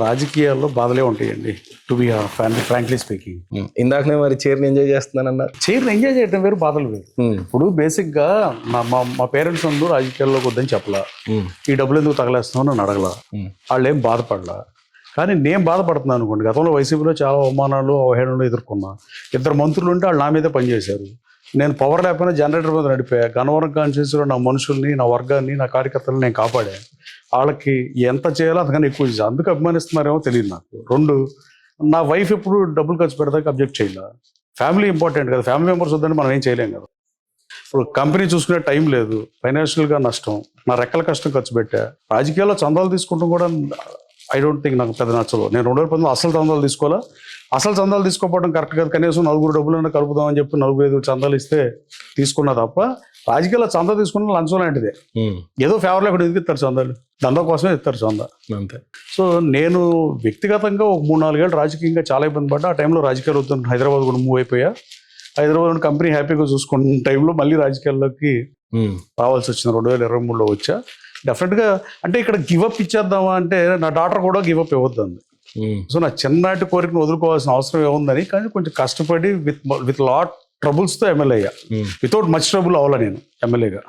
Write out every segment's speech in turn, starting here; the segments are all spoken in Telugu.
రాజకీయాల్లో బాధలే ఉంటాయండి. To be frankly speaking. ఇందాకనే మరి చైర్ని ఎంజాయ్ చేస్తున్నానన్నారు. చైర్ని ఎంజాయ్ చేయడం వేరు, బాధలు వేరు. ఇప్పుడు బేసిక్గా మా పేరెంట్స్ అందరూ రాజకీయాల్లోకి వద్దని చెప్పలా, ఈ డబ్బులు ఎందుకు తగలేస్తున్నావు నన్ను అడగలా, వాళ్ళు ఏం బాధపడలా. కానీ నేను బాధపడుతున్నాను అనుకోండి. గతంలో వైసీపీలో చాలా అవమానాలు అవహేళనలు ఎదుర్కొన్నా. 2 మంత్రులు ఉంటే వాళ్ళు నా మీదే పనిచేశారు. నేను పవర్ లేకపోయినా జనరేటర్ మీద నడిపా. గన్నవరం కాన్స్టిట్యూన్సీలో నా మనుషుల్ని, నా వర్గాన్ని, నా కార్యకర్తలను నేను కాపాడా. వాళ్ళకి ఎంత చేయాలో అంతకన్నా ఎక్కువ చేశాను. అందుకు అభిమానిస్తున్నారేమో తెలియదు నాకు. 2, నా వైఫ్ ఎప్పుడు డబ్బులు ఖర్చు పెడతాకి అబ్జెక్ట్ చేయాల. ఫ్యామిలీ ఇంపార్టెంట్ కదా, ఫ్యామిలీ మెంబర్స్ వద్దని మనం ఏం చేయలేం కదా. ఇప్పుడు కంపెనీ చూసుకునే టైం లేదు, ఫైనాన్షియల్గా నష్టం, నా రెక్కల కష్టం ఖర్చు పెట్టా. రాజకీయాల్లో చందాలు తీసుకుంటాం కూడా ఐ డోంట్ థింక్ నాకు పెద్ద నచ్చదు. నేను 2010లో అసలు చందాలు తీసుకోవాలా, అసలు చందాలు తీసుకోకపోవడం కరెక్ట్ కాదు. కనీసం 4 డబ్బులన్నా కలుపుదామని చెప్పి 4-5 చందాలు ఇస్తే తీసుకున్నా తప్ప, రాజకీయాల్లో చందా తీసుకున్న లంచం లాంటిదే. ఏదో ఫేవర్ లేకుండా ఎందుకు ఇస్తారు చందాలు? దందా కోసమే ఇస్తారు చందా, అంతే. సో నేను వ్యక్తిగతంగా ఒక 3-4 ఏళ్ళు రాజకీయంగా చాలా ఇబ్బంది పడ్డా. ఆ టైంలో రాజకీయాలు వద్దు, హైదరాబాద్ కూడా మూవ్ అయిపోయా. హైదరాబాద్ కంపెనీ హ్యాపీగా చూసుకున్న టైంలో మళ్ళీ రాజకీయాల్లోకి రావాల్సి వచ్చింది. 2023లో వచ్చా. డెఫినెట్గా అంటే ఇక్కడ గివప్ ఇచ్చేద్దామా అంటే, నా డాటర్ కూడా గివప్ ఇవ్వద్దండి. సో నా చిన్ననాటి కోరికను వదులుకోవాల్సిన అవసరం ఏముందని, కానీ కొంచెం కష్టపడి విత్ లాట్ ట్రబుల్స్తో ఎమ్మెల్యే అయ్యా. వితౌట్ మచ్ ట్రబుల్ అవ్వాలా నేను ఎమ్మెల్యేగా.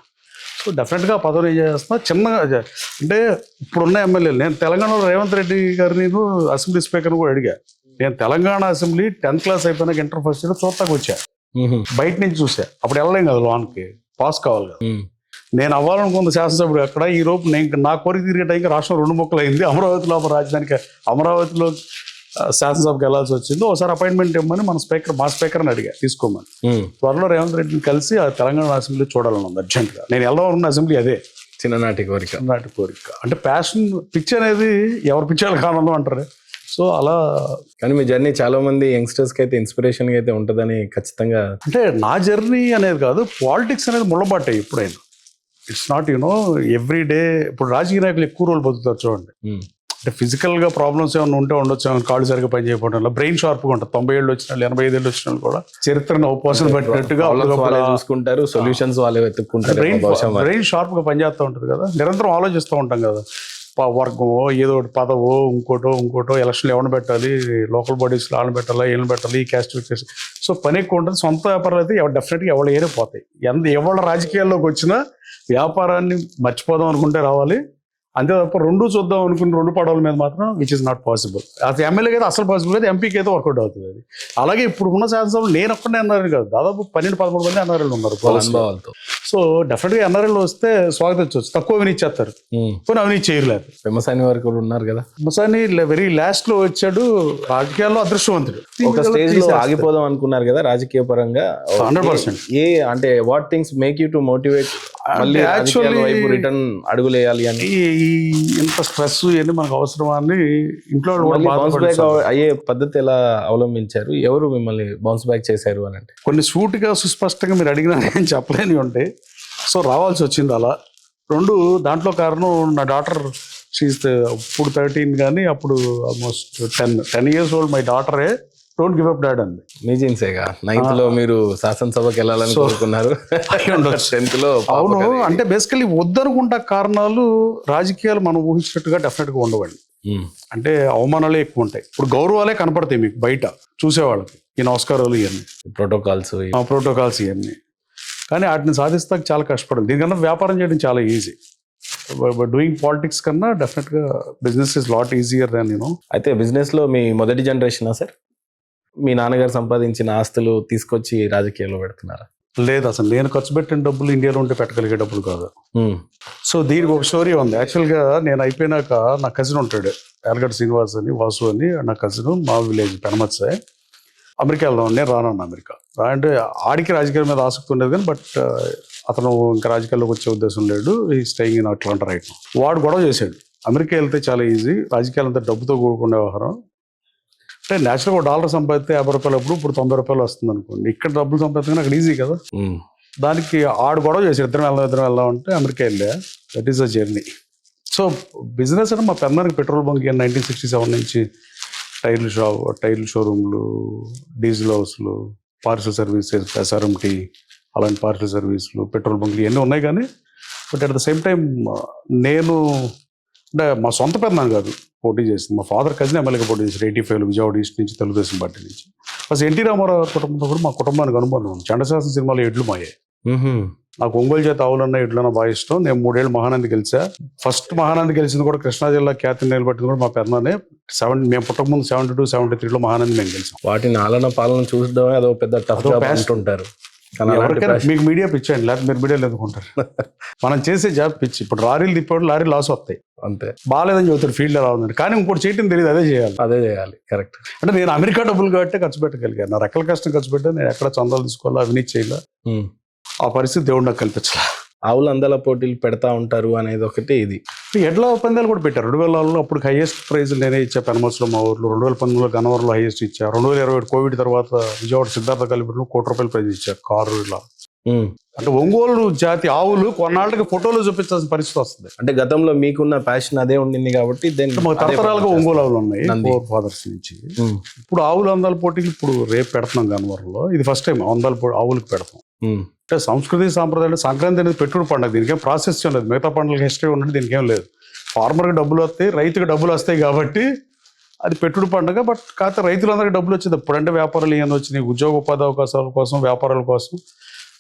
సో డెఫినెట్గా పదవి ఏం చేస్తున్నా చిన్నగా. అంటే ఇప్పుడున్న ఎమ్మెల్యేలు, నేను తెలంగాణలో రేవంత్ రెడ్డి గారిని నేను అసెంబ్లీ స్పీకర్ని కూడా అడిగా. నేను తెలంగాణ అసెంబ్లీ 10th క్లాస్ అయిపోయినాక ఇంటర్ ఫస్ట్ ఇయర్ చూస్తాకు వచ్చా. బయట నుంచి చూసా. అప్పుడు వెళ్ళలేం కదా, లోన్కి పాస్ కావాలి కదా. నేను అవ్వాలనుకున్న శాసనసభ్యుడు అక్కడ. ఈ రోజు నేను నా కోరిక తిరిగే టైంకి రాష్ట్రం 2 ముక్కలు అయింది. అమరావతిలో రాజధానికి, అమరావతిలో శాసనసభకి వెళ్ళాల్సి వచ్చింది. ఒకసారి అపాయింట్మెంట్ ఇవ్వమని మా స్పీకర్ని అడిగా, తీసుకోమని. త్వరలో రేవంత్ రెడ్డిని కలిసి ఆ తెలంగాణ అసెంబ్లీ చూడాలని ఉంది అర్జెంట్గా. నేను వెళ్దాం అనుకున్న అసెంబ్లీ అదే. చిన్ననాటి కోరిక అంటే ప్యాషన్, పిచ్చి అనేది ఎవరి పిచ్చాలు కావాలో అంటారు. సో అలా. కానీ మీ జర్నీ చాలా మంది యంగ్స్టర్స్కి అయితే ఇన్స్పిరేషన్గా అయితే ఉంటుందని ఖచ్చితంగా. అంటే నా జర్నీ అనేది కాదు, పాలిటిక్స్ అనేది ముళ్ళబాటే ఎప్పుడైనా. It's not every day. ఇప్పుడు రాజకీయ నాయకులు ఎక్కువ రోజులు బతుకుతారు చూడండి. అంటే ఫిజికల్గా ప్రాబ్లమ్స్ ఏమైనా ఉంటే ఉండొచ్చు, కాళ్ళు సరిగ్గా పని చేయకపోవడం వల్ల. బ్రెయిన్ షార్ప్గా ఉంటుంది. 90 ఏళ్ళు వచ్చిన వాళ్ళు, 85 ఏళ్ళు వచ్చిన వాళ్ళు కూడా చరిత్రను అవకాశం పెట్టినట్టుగా చూసుకుంటారు, సొల్యూషన్స్ వాళ్ళే వెతుక్కుంటారు. బ్రెయిన్ షార్ప్గా పనిచేస్తూ ఉంటుంది కదా, నిరంతరం ఆలోచిస్తూ ఉంటాం కదా. వర్గమో ఏదో ఒకటి పదవో ఇంకోటో ఎలక్షన్లు ఎవరిని పెట్టాలి, లోకల్ బాడీస్లో వాళ్ళని పెట్టాలా, ఏళ్ళని పెట్టాలి, ఈ క్యాస్ట్ చేసి. సో పని ఎక్కువ ఉంటుంది. సొంత వ్యాపారాలు అయితే డెఫినెట్గా ఎవరు ఏరే పోతాయి. ఎవరి రాజకీయాల్లోకి వచ్చినా వ్యాపారాన్ని మర్చిపోదాం అనుకుంటే రావాలి, అంతే తప్ప 2 చూద్దాం అనుకుని 2 పడవల మీద మాత్రం విచ్ ఇస్ నాట్ పాసిబుల్. అది ఎమ్మెల్యేకి అయితే అసలు పాసిబుల్ అయితే, ఎంపీకి అయితే వర్కౌట్ అవుతుంది అది. అలాగే ఇప్పుడు ఉన్న శాసనసభలో నేను ఒక్కడే ఎన్ఆర్ఎల్ కాదు, దాదాపు 12-13 మంది ఎన్ఆర్ఎల్ ఉన్నారు అనుభవాలతో. సో డెఫినెట్గా ఎన్ఆర్ఎల్ వస్తే స్వాగతించవచ్చు. తక్కువ అవినీతి చేస్తారు, కొన్ని అవినీతి చేయలేదు. పెమ్మసాని వరకు ఉన్నారు కదా. పెమ్మసాని వెరీ లాస్ట్ లో వచ్చాడు. రాజకీయాల్లో అదృష్టవంతుడు. ఒక స్టేజ్ లో ఆగిపోదాం అనుకున్నారు కదా రాజకీయ పరంగా. 100%. అంటే what things make you to motivate return అడుగులేయాలి అని? ఇంత స్ట్రెస్ ఇవన్నీ మనకు అవసరమా అని ఇంట్లో బౌన్స్ బ్యాక్ అయ్యే పద్ధతి ఎలా అవలంబించారు? ఎవరు మిమ్మల్ని బౌన్స్ బ్యాక్ చేశారు అని అంటే? కొన్ని సూటిగా సుస్పష్టంగా మీరు అడిగినా నేను చెప్పలేని ఉంటాయి. సో రావాల్సి వచ్చింది అలా. 2 దాంట్లో కారణం నా డాటర్. షీఈస్ ఇప్పుడు 13 కానీ అప్పుడు ఆల్మోస్ట్ 10 years old. మై డాటరే డోంట్ గివ్ అప్ డాడ్ అంది. మీ జీన్సేగా 9th లో మీరు శాసనసభకి వెళ్ళాలని కోరుకున్నారు. 10th లో. అవును. అంటే బేసికలీ వద్దనుకుంటా కారణాలు రాజకీయాలు మనం ఊహించినట్టుగా డెఫినెట్గా ఉండవండి. అంటే అవమానాలే ఎక్కువ ఉంటాయి. ఇప్పుడు గౌరవాలే కనపడతాయి మీకు బయట చూసేవాళ్ళకి, ఈ నమస్కారాలు ఇవన్నీ, ప్రోటోకాల్స్ ఇవన్నీ. కానీ వాటిని సాధిస్తాక చాలా కష్టపడాలి. దీనికన్నా వ్యాపారం చేయడం చాలా ఈజీ. డూయింగ్ పాలిటిక్స్ కన్నా డెఫినెట్గా బిజినెస్ ఇస్ లాట్ ఈజియర్ దాన్ అయితే బిజినెస్ లో మీ మొదటి జనరేషనా సార్? మీ నాన్నగారు సంపాదించిన ఆస్తులు తీసుకొచ్చి రాజకీయాల్లో పెడుతున్నారా? లేదు, అసలు నేను ఖర్చు పెట్టిన డబ్బులు ఇండియాలో ఉంటే పెట్టగలిగే డబ్బులు కాదు. సో దీనికి ఒక స్టోరీ ఉంది. యాక్చువల్గా నేను అయిపోయినాక నా కజిన్ ఉంటాడు, ఎలగడ్డ శ్రీనివాస్ అని, వాసు అని. నా కజిన్ మా విలేజ్ పెనమత్సే. అమెరికాలో నేను రానన్న అమెరికా అంటే ఆడికి రాజకీయాల మీద ఆసక్తి ఉండేది కానీ, బట్ అతను ఇంకా రాజకీయాల్లోకి వచ్చే ఉద్దేశం లేడు. ఈ స్టేయింగ్ ఇన్ అట్లాంటా రైట్. వాడు గొడవ చేశాడు, అమెరికా వెళ్తే చాలా ఈజీ, రాజకీయాలంతా డబ్బుతో కూడుకునే వ్యవహారం. అంటే నేచురల్గా $1 సంపాదిస్తే $50 అప్పుడు, ఇప్పుడు $90 వస్తుంది అనుకోండి. ఇక్కడ డబ్బులు సంపాదించుకుని అక్కడ ఈజీ కదా. దానికి ఆడు గొడవ చేశాడు, ఇద్దరం వెళ్దాం అంటే అమెరికా వెళ్ళా. That is a journey. So business అంటే మా పెద్దనానికి పెట్రోల్ బంక్ 1967 నుంచి టైర్లు షోరూమ్లు, డీజిల్ హౌస్లు, పార్సల్ సర్వీసెస్, SRMT అలాంటి పార్సల్ సర్వీసులు, పెట్రోల్ బంక్లు ఇవన్నీ ఉన్నాయి. కానీ but at the same time నేను అంటే మా సొంత పెద్దనాన్న కాదు, పోటీ చేసింది. మా ఫాదర్ కజిన్ ఎమ్మెల్యేగా పోటీ చేశారు 85 విజయవాడ ఈస్ట్ నుంచి, తెలుగుదేశం పార్టీ నుంచి. ఫస్ట్ ఎన్టీ రామారావు కుటుంబంతో కూడా మా కుటుంబానికి అనుబంధం ఉంది. చండశాసన సినిమాలో ఎడ్లు మాయే. నాకు ఒంగోలు చేత ఆవులన్నా ఎడ్లన్నా బాగా ఇష్టం. నేను 3 ఏళ్ళు మహానంది గెలిచా. ఫస్ట్ మహానంది గెలిచింది కూడా కృష్ణా జిల్లా ఖ్యాతిని నిలబెట్టింది కూడా మా పెద్దనే. మేము పుట్టక ముందు 72, 73లో మహానంది మేము గెలిచాం. వాటిని ఆలన పాలన చూసడమే అదో పెద్ద టఫ్ జాబ్ అంటుంటారు. ఎవరికైనా మీకు మీడియా పిచ్చండి, లేకపోతే మీరు మీడియాలో ఎందుకుంటారు. మనం చేసే జాబ్ పిచ్చి. ఇప్పుడు లారీలు తిప్పాడు, లారీ లాస్ వస్తాయి అంతే. బాగాలేదని చెబుతాడు ఫీల్డ్ ఎలా ఉందండి, కానీ ఇంకోటి చేయటం తెలియదు, అదే చేయాలి. కరెక్ట్. అంటే నేను అమెరికా డబ్బులు కాబట్టి ఖర్చు పెట్టగలిగాను. నా రెక్కల కష్టం ఖర్చు పెట్టా, నేను ఎక్కడ చందాలు తీసుకోవాలా, అవినీతి చేయాలా, ఆ పరిస్థితి దేవుడు నాకు కల్పించాల. ఆవుల అందల పోటీలు పెడతా ఉంటారు అనేది ఒకటి. ఇది ఎడ్ల పందాలు కూడా పెట్టారు 2004లో. అప్పుడు హైయెస్ట్ ప్రైజ్ నేనే ఇచ్చా పెనమర్స్లో మా ఊర్లో. 2019లో గన్నవరంలో హైయెస్ట్ ఇచ్చా. 2021 కోవిడ్ తర్వాత విజయవాడ సిద్ధార్థ కలిపి ₹1 కోటి ప్రైజ్ ఇచ్చారు కారు. ఇలా అంటే ఒంగోలు జాతి ఆవులు కొన్నాళ్ళకి ఫోటోలు చూపించాల్సిన పరిస్థితి వస్తుంది. అంటే గతంలో మీకున్న ప్యాషన్ అదే ఉండింది కాబట్టి మాకు తరతరాలుగా ఒంగోలు ఆవులు ఉన్నాయి 4 ఫాదర్స్ నుంచి. ఇప్పుడు ఆవుల అందాల పోటీలు ఇప్పుడు రేపు పెడుతున్నాం గన్నవరంలో. ఇది ఫస్ట్ టైం ఆవులకు పెడతాం. అంటే సంస్కృతి సాంప్రదాయాలు, సంక్రాంతి అనేది పెట్టుబడి పండుగ. దీనికేం ప్రాసెస్ లేదు. మిగతా పండుగలకు హిస్టరీ ఉన్నది, దీనికేం లేదు. ఫార్మర్కి డబ్బులు వస్తాయి, రైతుకి డబ్బులు వస్తాయి కాబట్టి అది పెట్టుబడి పండుగ. బట్ కాకపోతే రైతులందరికీ డబ్బులు వచ్చింది. ఇప్పుడంటే వ్యాపారాలు ఏమైనా వచ్చినాయి, ఉద్యోగ ఉపాధి అవకాశాల కోసం, వ్యాపారాల కోసం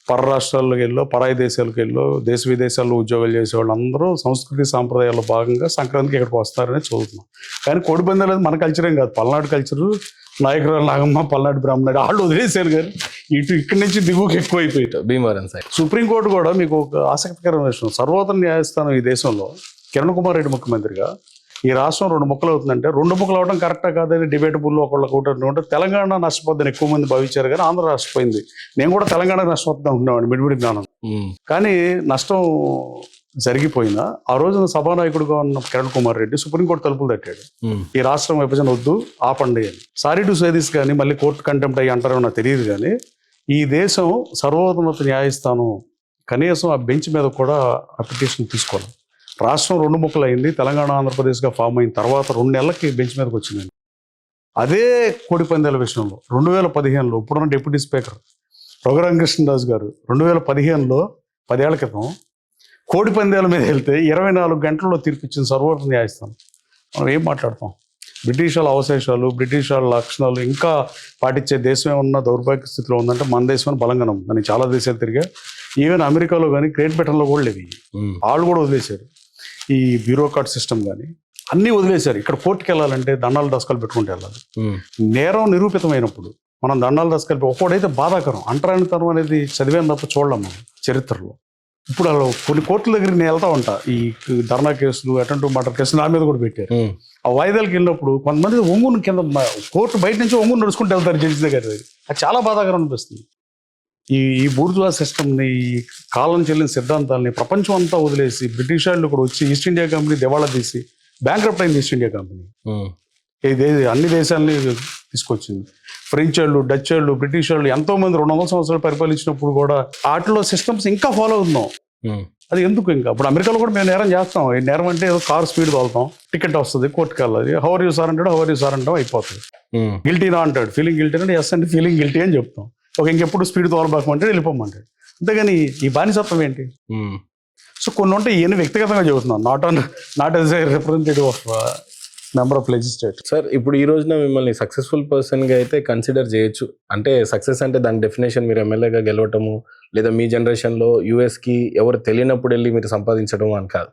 పర రాష్ట్రాలకు వెళ్ళో, పరాయి దేశాలకు వెళ్ళో, దేశ విదేశాల్లో ఉద్యోగాలు చేసేవాళ్ళు అందరూ సంస్కృతి సాంప్రదాయాల్లో భాగంగా సంక్రాంతికి ఇక్కడికి వస్తారని చదువుతున్నాం. కానీ కోడిపందాలు అనేది మన కల్చరేం కాదు. పల్నాడు కల్చరు, నాయకురాలు నాగమ్మ, పల్నాడు బ్రాహ్మణుడు వాళ్ళు వదిలేశారు. కానీ ఇక్కడి నుంచి దిగువకి ఎక్కువ అయిపోయాయి. భీమవరం సైడ్ సుప్రీంకోర్టు కూడా మీకు ఒక ఆసక్తికరమైన విషయం, సర్వోన్నత న్యాయస్థానం ఈ దేశంలో కిరణ్ కుమార్ రెడ్డి ముఖ్యమంత్రిగా ఈ రాష్ట్రం 2 ముక్కలు అవుతుందంటే 2 ముక్కలు అవడం కరెక్టా కాదని డిబేటబుల్ ఒకళ్ళకి తెలంగాణ నష్టపోద్దని ఎక్కువ మంది భావించారు, కానీ ఆంధ్ర నష్టపోయింది. నేను కూడా తెలంగాణ నష్టపోద్దాం అనుకున్నాను మిడిమిడి జ్ఞానం. కానీ నష్టం జరిగిపోయినా ఆ రోజున సభానాయకుడుగా ఉన్న కిరణ్ కుమార్ రెడ్డి సుప్రీంకోర్టు తలుపులు తట్టాడు. ఈ రాష్ట్రం విభజన వద్దు, ఆపండి అని. సారీ టు సేదిస్ కానీ మళ్ళీ కోర్టు కంటెంప్ట్ అయ్యి అంటారో నాకు తెలియదు, కానీ ఈ దేశం సర్వోన్నత న్యాయస్థానం కనీసం ఆ బెంచ్ మీద కూడా అప్లికేషన్ తీసుకోవాలి. రాష్ట్రం 2 ముక్కలు అయింది, తెలంగాణ ఆంధ్రప్రదేశ్గా ఫామ్ అయిన తర్వాత 2 నెలలకి బెంచ్ మీదకి వచ్చిందండి. అదే కోడి పందాల విషయంలో 2015లో ఇప్పుడున్న డిప్యూటీ స్పీకర్ రఘురామకృష్ణరాజు గారు 2015లో 10 ఏళ్ల క్రితం కోడి పందాల మీద వెళ్తే 24 గంటల్లో తీర్పిచ్చిన సర్వోన్నత న్యాయస్థానం. మనం ఏం మాట్లాడతాం? బ్రిటిష్ వాళ్ళ అవశేషాలు, బ్రిటిష్ వాళ్ళ లక్షణాలు ఇంకా పాటించే దేశం ఏమన్నా దౌర్భాగ్య స్థితిలో ఉందంటే మన దేశం బలంగా ఉంది. నేను చాలా దేశాలు తిరిగా, ఈవెన్ అమెరికాలో కానీ గ్రేట్ బ్రిటన్లో కూడా లేవు. వాళ్ళు కూడా వదిలేశారు ఈ బ్యూరోక్రాట్ సిస్టమ్, కానీ అన్నీ వదిలేశారు. ఇక్కడ కోర్టుకి వెళ్ళాలంటే దండాలు దశకాలు పెట్టుకుంటూ వెళ్ళాలి. నేరం నిరూపితమైనప్పుడు మనం దండాలు దశకాలు ఒక్కోడైతే బాధాకరం. అంటరానితనం అనేది చదివేం తప్ప చూడలేం మనం చరిత్రలో. ఇప్పుడు అలా కొన్ని కోర్టుల దగ్గరికి నేను వెళ్తా ఉంటా. ఈ ధర్నా కేసులు, అటెంప్ట్ మర్డర్ కేసులు నా మీద కూడా పెట్టారు. ఆ వాయిదాలకు వెళ్ళినప్పుడు కొంతమంది ఒంగుని కింద కోర్టు బయట నుంచి ఒంగుని నడుచుకుంటూ వెళ్తారు జడ్జి దగ్గర. అది చాలా బాధాకరం అనిపిస్తుంది. ఈ బూర్జువా సిస్టమ్ని, ఈ కాలం చెల్లిన సిద్ధాంతాలని ప్రపంచం అంతా వదిలేసి బ్రిటిష్ వాళ్ళు కూడా వచ్చి ఈస్ట్ ఇండియా కంపెనీ దివాళా తీసి బ్యాంక్రప్ట్ అయింది. ఈస్ట్ ఇండియా కంపెనీ అన్ని దేశాలని తీసుకొచ్చింది. ఫ్రెంచ్ వాళ్ళు, డచ్ వాళ్ళు, బ్రిటిష్ వాళ్ళు ఎంతో మంది 200 సంవత్సరాలు పరిపాలించినప్పుడు కూడా వాటిలో సిస్టమ్స్ ఇంకా ఫాలో అవుతున్నాం. అది ఎందుకు? ఇంకా ఇప్పుడు అమెరికాలో కూడా మేము నేరం చేస్తాం. ఈ నేరం అంటే ఏదో కార్ స్పీడ్ తోలుతాం, టికెట్ వస్తుంది, కోర్టుకి వెళ్ళాలి, హవర్ యూ సార్ అంటాడు, హవర్ యూ సార్ అంటాం, అయిపోతుంది. గిల్టీనా అంటాడు, ఫీలింగ్ గిల్టీ అంటే ఎస్ అంటే ఫీలింగ్ గిల్టీ అని చెప్తాం. ఒక ఇంకెప్పుడు స్పీడ్ తోలబాకమంటే వెళ్ళిపోమంటాడు. అంతేగాని ఈ బానిసత్వం ఏంటి? సో కొన్ని ఉంటే ఈయన వ్యక్తిగతంగా చెబుతున్నాం, not as a representative of member of legislature. Sir, ఇప్పుడు ఈ రోజున మిమ్మల్ని సక్సెస్ఫుల్ పర్సన్గా అయితే కన్సిడర్ చేయొచ్చు. అంటే సక్సెస్ అంటే దాని డెఫినేషన్ మీరు ఎమ్మెల్యేగా గెలవటము, లేదా మీ జనరేషన్లో యూఎస్కి ఎవరు తెలియనప్పుడు వెళ్ళి మీరు సంపాదించడం అని కాదు.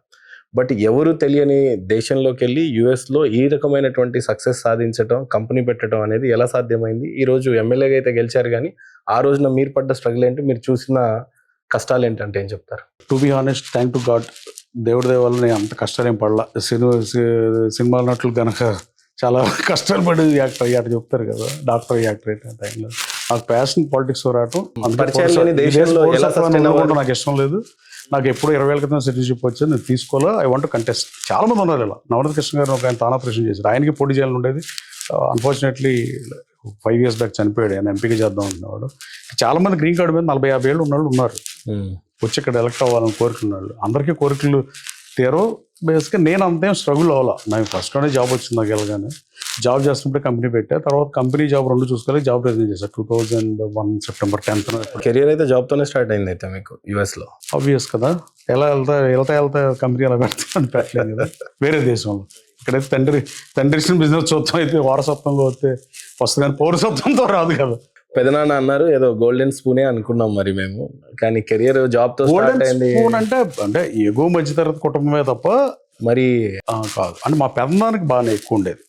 బట్ ఎవరు తెలియని దేశంలోకి వెళ్ళి యూఎస్లో ఈ రకమైనటువంటి సక్సెస్ సాధించడం, కంపెనీ పెట్టడం అనేది ఎలా సాధ్యమైంది? ఈరోజు ఎమ్మెల్యేగా అయితే గెలిచారు, కానీ ఆ రోజున మీరు పడ్డ స్ట్రగుల్ ఏంటి, మీరు చూసిన కష్టాలు ఏంటంటే ఏం చెప్తారు? To be honest, thank to God, దేవుడి దయ వల్ల నేను అంత కష్టాలు ఏం పడలా. సినిమాల నటులు కనుక చాలా కష్టాలు పడి యాక్టర్ అయ్యారు చెప్తారు కదా, డాక్టర్ యాక్టర్ అయితే టైంలో నాకు ప్యాషన్ పాలిటిక్స్ రావటం. నాకు ఇష్టం లేదు. నాకు ఎప్పుడు 20 ఏళ్ల క్రితం సిటిజన్షిప్ వచ్చి నేను తీసుకోవాలా, ఐ వాంట్ టు కంటెస్ట్. చాలా మంది ఉన్నారు ఇలా. నవనీత కృష్ణ గారు ఒక ఆయన తానా ప్రశ్న చేశారు, ఆయనకి పోటీ చేయాలని ఉండేది. అన్ఫార్చునేట్లీ 5 years బ్యాక్ చనిపోయాడు. ఆయన ఎంపీగా చేద్దాం అనుకునేవాడు. చాలా మంది గ్రీన్ కార్డు మీద 40-50 ఏళ్ళు ఉన్నవాళ్ళు ఉన్నారు, వచ్చి ఇక్కడ ఎలక్ట్ అవ్వాలని కోరుకున్నాళ్ళు. అందరికీ కోరికలు తీరో. బేసిక్గా నేను అంతేం స్ట్రగుల్ అవ్వాలా. నాకు ఫస్ట్లోనే జాబ్ వచ్చింది. నాకు వెళ్ళగానే జాబ్ చేస్తున్నప్పుడే కంపెనీ పెట్టా. తర్వాత కంపెనీ జాబ్ 2 చూసుకోవాలి, జాబ్ రిజైన్ చేశాను 2001 September 10th. కెరియర్ అయితే జాబ్తోనే స్టార్ట్ అయింది అయితే మీకు యూఎస్లో? ఆబ్వియస్ కదా, ఎలా వెళ్తా కంపెనీ ఎలా పెడతాను పెట్టలేదు కదా వేరే దేశంలో. ఇక్కడైతే తండ్రి ఇచ్చిన బిజినెస్ చూద్దాం అయితే వారసత్వంగా వస్తే వస్తుంది కానీ పౌరసత్వంతో రాదు కదా. పెదనాన్న అన్నారు ఏదో గోల్డెన్ స్పూనే అనుకున్నాం మరి మేము, కానీ కెరియర్ జాబ్ తో స్టార్ట్ గోల్డెన్ అయింది స్పూన్ అంటే ఎగువ మధ్యతరగతి కుటుంబమే తప్ప మరి. కాదు. అంటే మా పెద్దనానికి బాగానే ఎక్కువ ఉండేది.